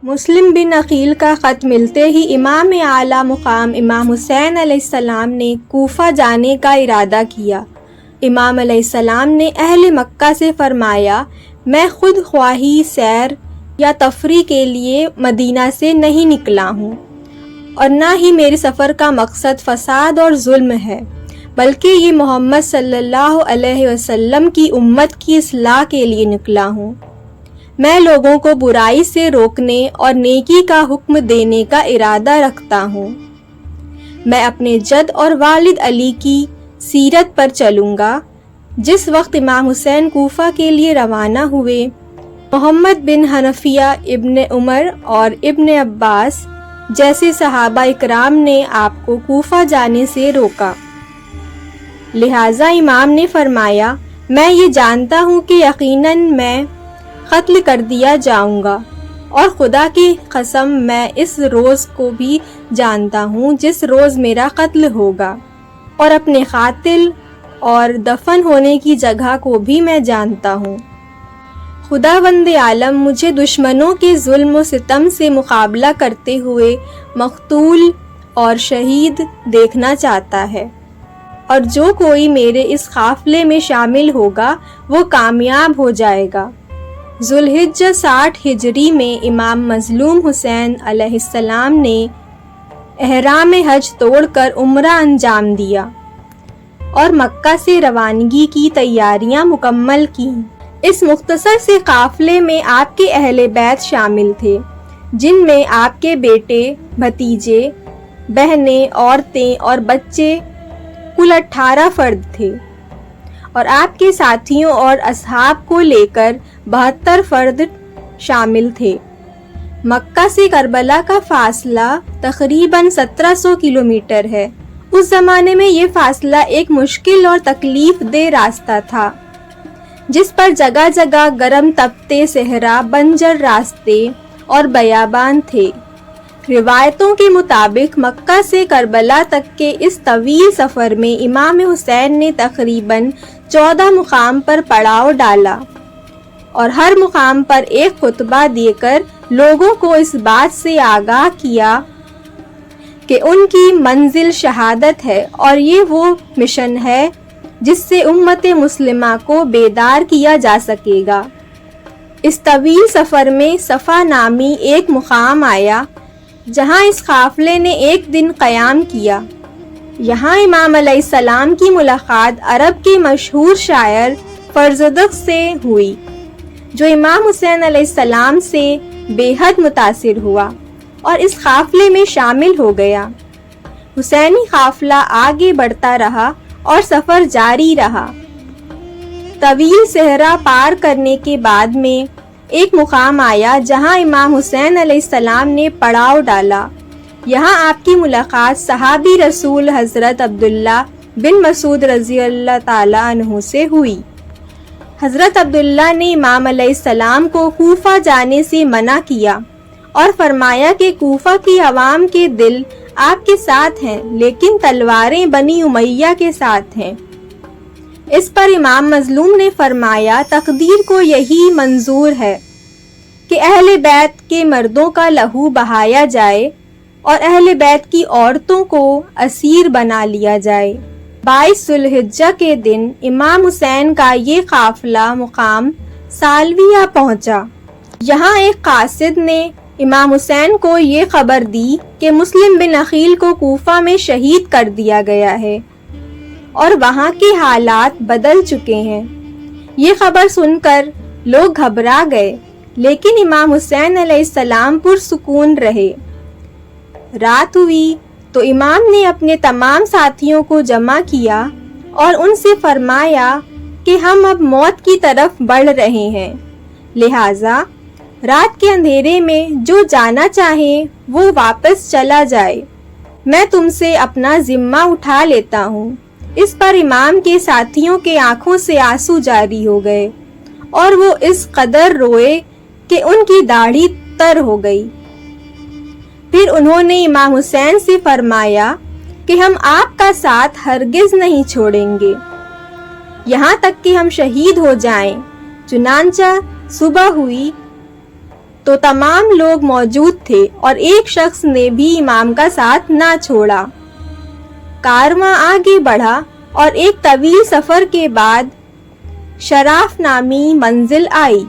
مسلم بن عقیل کا خط ملتے ہی امام اعلیٰ مقام امام حسین علیہ السلام نے کوفہ جانے کا ارادہ کیا۔ امام علیہ السلام نے اہل مکہ سے فرمایا، میں خود خواہی سیر یا تفریح کے لیے مدینہ سے نہیں نکلا ہوں، اور نہ ہی میرے سفر کا مقصد فساد اور ظلم ہے، بلکہ یہ محمد صلی اللہ علیہ وسلم کی امت کی اصلاح کے لیے نکلا ہوں۔ میں لوگوں کو برائی سے روکنے اور نیکی کا حکم دینے کا ارادہ رکھتا ہوں۔ میں اپنے جد اور والد علی کی سیرت پر چلوں گا۔ جس وقت امام حسین کوفہ کے لیے روانہ ہوئے، محمد بن حنفیہ، ابن عمر اور ابن عباس جیسے صحابہ اکرام نے آپ کو کوفہ جانے سے روکا۔ لہٰذا امام نے فرمایا، میں یہ جانتا ہوں کہ یقیناً میں قتل کر دیا جاؤں گا، اور خدا کی قسم میں اس روز کو بھی جانتا ہوں جس روز میرا قتل ہوگا، اور اپنے قاتل اور دفن ہونے کی جگہ کو بھی میں جانتا ہوں۔ خداوند عالم مجھے دشمنوں کے ظلم و ستم سے مقابلہ کرتے ہوئے مقتول اور شہید دیکھنا چاہتا ہے، اور جو کوئی میرے اس قافلے میں شامل ہوگا وہ کامیاب ہو جائے گا۔ ذوالحجہ 60 ہجری میں امام مظلوم حسین علیہ السلام نے احرام حج توڑ کر عمرہ انجام دیا اور مکہ سے روانگی کی تیاریاں مکمل کیں۔ اس مختصر سے قافلے میں آپ کے اہل بیت شامل تھے، جن میں آپ کے بیٹے، بھتیجے، بہنیں، عورتیں اور بچے کل 18 فرد تھے، اور آپ کے ساتھیوں اور اصحاب کو لے کر 72 فرد شامل تھے۔ مکہ سے کربلا کا فاصلہ تقریباً 1700 کلومیٹر ہے۔ اس زمانے میں یہ فاصلہ ایک مشکل اور تکلیف دہ راستہ تھا، جس پر جگہ جگہ گرم تپتے صحرا، بنجر راستے اور بیابان تھے۔ روایتوں کے مطابق مکہ سے کربلا تک کے اس طویل سفر میں امام حسین نے تقریباً 14 مقام پر پڑاؤ ڈالا، اور ہر مقام پر ایک خطبہ دے کر لوگوں کو اس بات سے آگاہ کیا کہ ان کی منزل شہادت ہے، اور یہ وہ مشن ہے جس سے امت مسلمہ کو بیدار کیا جا سکے گا۔ اس طویل سفر میں صفا نامی ایک مقام آیا، جہاں اس قافلے نے ایک دن قیام کیا۔ یہاں امام علیہ السلام کی ملاقات عرب کے مشہور شاعر فرزدق سے ہوئی، جو امام حسین علیہ السلام سے بے حد متاثر ہوا اور اس قافلے میں شامل ہو گیا۔ حسینی قافلہ آگے بڑھتا رہا اور سفر جاری رہا۔ طویل صحرا پار کرنے کے بعد میں ایک مقام آیا جہاں امام حسین علیہ السلام نے پڑاؤ ڈالا۔ یہاں آپ کی ملاقات صحابی رسول حضرت عبداللہ بن مسعود رضی اللہ تعالی عنہ سے ہوئی۔ حضرت عبداللہ نے امام علیہ السلام کو کوفہ جانے سے منع کیا اور فرمایا کہ کوفہ کی عوام کے دل آپ کے ساتھ ہیں، لیکن تلواریں بنی امیہ کے ساتھ ہیں۔ اس پر امام مظلوم نے فرمایا، تقدیر کو یہی منظور ہے کہ اہل بیت کے مردوں کا لہو بہایا جائے اور اہل بیت کی عورتوں کو اسیر بنا لیا جائے۔ 22 ذوالحجہ کے دن امام حسین کا یہ قافلہ مقام سالویہ پہنچا۔ یہاں ایک قاصد نے امام حسین کو یہ خبر دی کہ مسلم بن عقیل کو کوفہ میں شہید کر دیا گیا ہے اور وہاں کے حالات بدل چکے ہیں۔ یہ خبر سن کر لوگ گھبرا گئے، لیکن امام حسین علیہ السلام پرسکون رہے۔ رات ہوئی تو امام نے اپنے تمام ساتھیوں کو جمع کیا اور ان سے فرمایا کہ ہم اب موت کی طرف بڑھ رہے ہیں، لہٰذا رات کے اندھیرے میں جو جانا چاہے وہ واپس چلا جائے، میں تم سے اپنا ذمہ اٹھا لیتا ہوں۔ اس پر امام کے ساتھیوں کے آنکھوں سے آنسو جاری ہو گئے اور وہ اس قدر روئے کہ ان کی داڑھی تر ہو گئی۔ پھر انہوں نے امام حسین سے فرمایا کہ ہم آپ کا ساتھ ہرگز نہیں چھوڑیں گے یہاں تک کہ ہم شہید ہو جائیں۔ چنانچہ صبح ہوئی تو تمام لوگ موجود تھے اور ایک شخص نے بھی امام کا ساتھ نہ چھوڑا۔ کارواں آگے بڑھا اور ایک طویل سفر کے بعد شراف نامی منزل آئی۔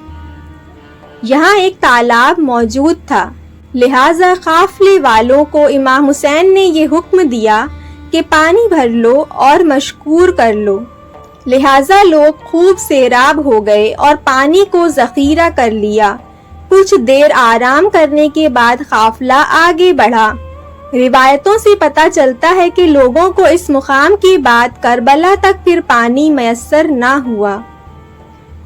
یہاں ایک تالاب موجود تھا، لہٰذا قافلے والوں کو امام حسین نے یہ حکم دیا کہ پانی بھر لو اور مشکور کر لو۔ لہٰذا لوگ خوب سیراب ہو گئے اور پانی کو ذخیرہ کر لیا۔ کچھ دیر آرام کرنے کے بعد قافلہ آگے بڑھا۔ روایتوں سے پتہ چلتا ہے کہ لوگوں کو اس مقام کے بعد کربلا تک پھر پانی میسر نہ ہوا۔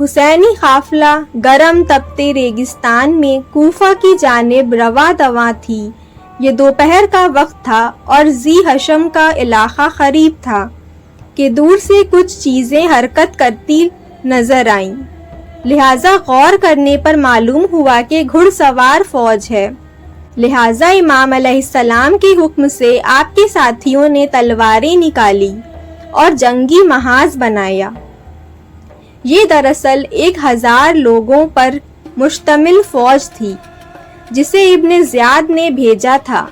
حسینی قافلہ گرم تپتے ریگستان میں کوفہ کی جانب رواں دواں تھی۔ یہ دوپہر کا وقت تھا اور ذی حشم کا علاقہ قریب تھا کہ دور سے کچھ چیزیں حرکت کرتی نظر آئیں، لہٰذا غور کرنے پر معلوم ہوا کہ گھڑ سوار فوج ہے۔ لہٰذا امام علیہ السلام کے حکم سے آپ کے ساتھیوں نے تلواریں نکالی اور جنگی محاذ بنایا۔ یہ دراصل 1000 لوگوں پر مشتمل فوج تھی جسے ابن زیاد نے بھیجا تھا۔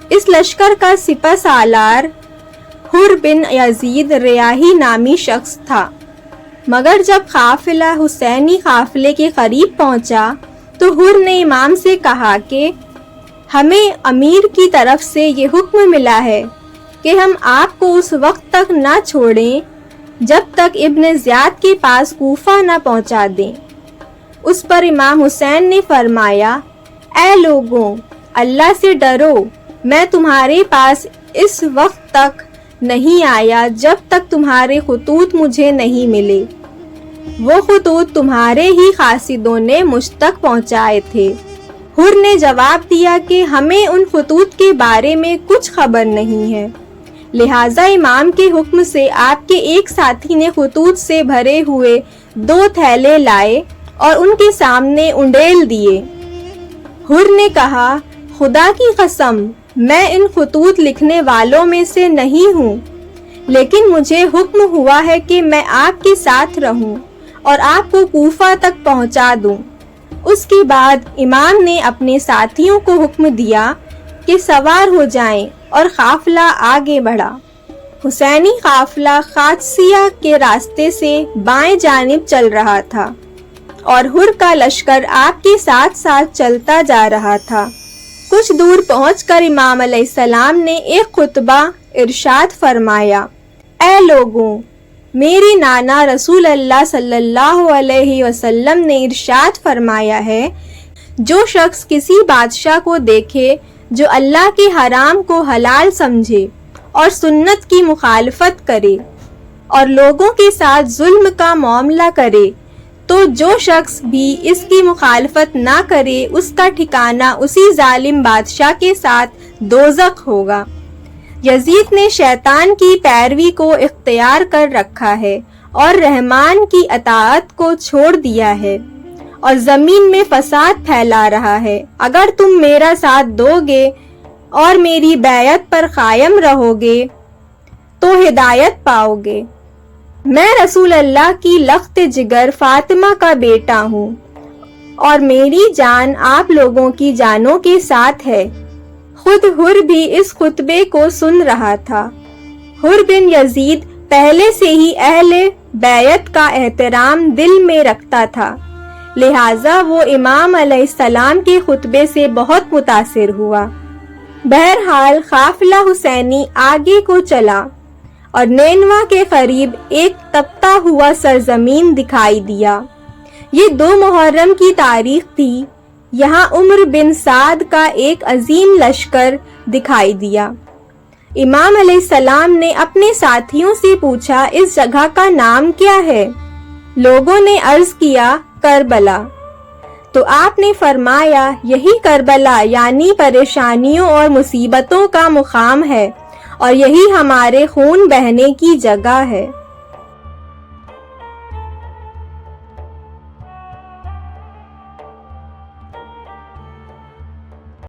اس لشکر کا سپہ سالار حر بن یزید ریاحی نامی شخص تھا، مگر جب قافلہ حسینی قافلے کے قریب پہنچا تو حر نے امام سے کہا کہ ہمیں امیر کی طرف سے یہ حکم ملا ہے کہ ہم آپ کو اس وقت تک نہ چھوڑیں جب تک ابن زیاد کے پاس کوفہ نہ پہنچا دیں۔ اس پر امام حسین نے فرمایا، اے لوگوں، اللہ سے ڈرو، میں تمہارے پاس اس وقت تک نہیں آیا جب تک تمہارے خطوط مجھے نہیں ملے۔ وہ خطوط تمہارے ہی قاصدوں نے مجھ تک پہنچائے تھے۔ حر نے جواب دیا کہ ہمیں ان خطوط کے بارے میں کچھ خبر نہیں ہے۔ لہٰذا امام کے حکم سے آپ کے ایک ساتھی نے خطوط سے بھرے ہوئے 2 تھیلے لائے اور ان کے سامنے انڈیل دیے۔ حر نے کہا، خدا کی قسم، میں ان خطوط لکھنے والوں میں سے نہیں ہوں، لیکن مجھے حکم ہوا ہے کہ میں آپ کے ساتھ رہوں اور آپ کو کوفہ تک پہنچا دوں۔ اس کے بعد امام نے اپنے ساتھیوں کو حکم دیا کہ سوار ہو جائیں اور قافلہ آگے بڑھا۔ حسینی قافلہ قادسیہ کے راستے سے بائیں جانب چل رہا تھا اور حر کا لشکر آپ کے ساتھ ساتھ چلتا جا رہا تھا۔ کچھ دور پہنچ کر امام علیہ السلام نے ایک خطبہ ارشاد فرمایا، اے لوگوں، میرے نانا رسول اللہ صلی اللہ علیہ وسلم نے ارشاد فرمایا ہے، جو شخص کسی بادشاہ کو دیکھے جو اللہ کے حرام کو حلال سمجھے اور سنت کی مخالفت کرے اور لوگوں کے ساتھ ظلم کا معاملہ کرے، تو جو شخص بھی اس کی مخالفت نہ کرے اس کا ٹھکانہ اسی ظالم بادشاہ کے ساتھ دوزخ ہوگا۔ یزید نے شیطان کی پیروی کو اختیار کر رکھا ہے اور رحمان کی اطاعت کو چھوڑ دیا ہے اور زمین میں فساد پھیلا رہا ہے۔ اگر تم میرا ساتھ دو گے اور میری بیعت پر قائم رہو گے تو ہدایت پاؤ گے۔ میں رسول اللہ کی لخت جگر فاطمہ کا بیٹا ہوں اور میری جان آپ لوگوں کی جانوں کے ساتھ ہے۔ خود حر بھی اس خطبے کو سن رہا تھا۔ حر بن یزید پہلے سے ہی اہل بیعت کا احترام دل میں رکھتا تھا، لہٰذا وہ امام علیہ السلام کے خطبے سے بہت متاثر ہوا۔ بہرحال قافلہ حسینی آگے کو چلا اور نینوا کے قریب ایک تپتا ہوا سرزمین دکھائی دیا۔ یہ 2 محرم کی تاریخ تھی۔ یہاں عمر بن سعد کا ایک عظیم لشکر دکھائی دیا۔ امام علیہ السلام نے اپنے ساتھیوں سے پوچھا، اس جگہ کا نام کیا ہے؟ لوگوں نے عرض کیا، کربلا۔ تو آپ نے فرمایا، یہی کربلا یعنی پریشانیوں اور مصیبتوں کا مقام ہے اور یہی ہمارے خون بہنے کی جگہ ہے۔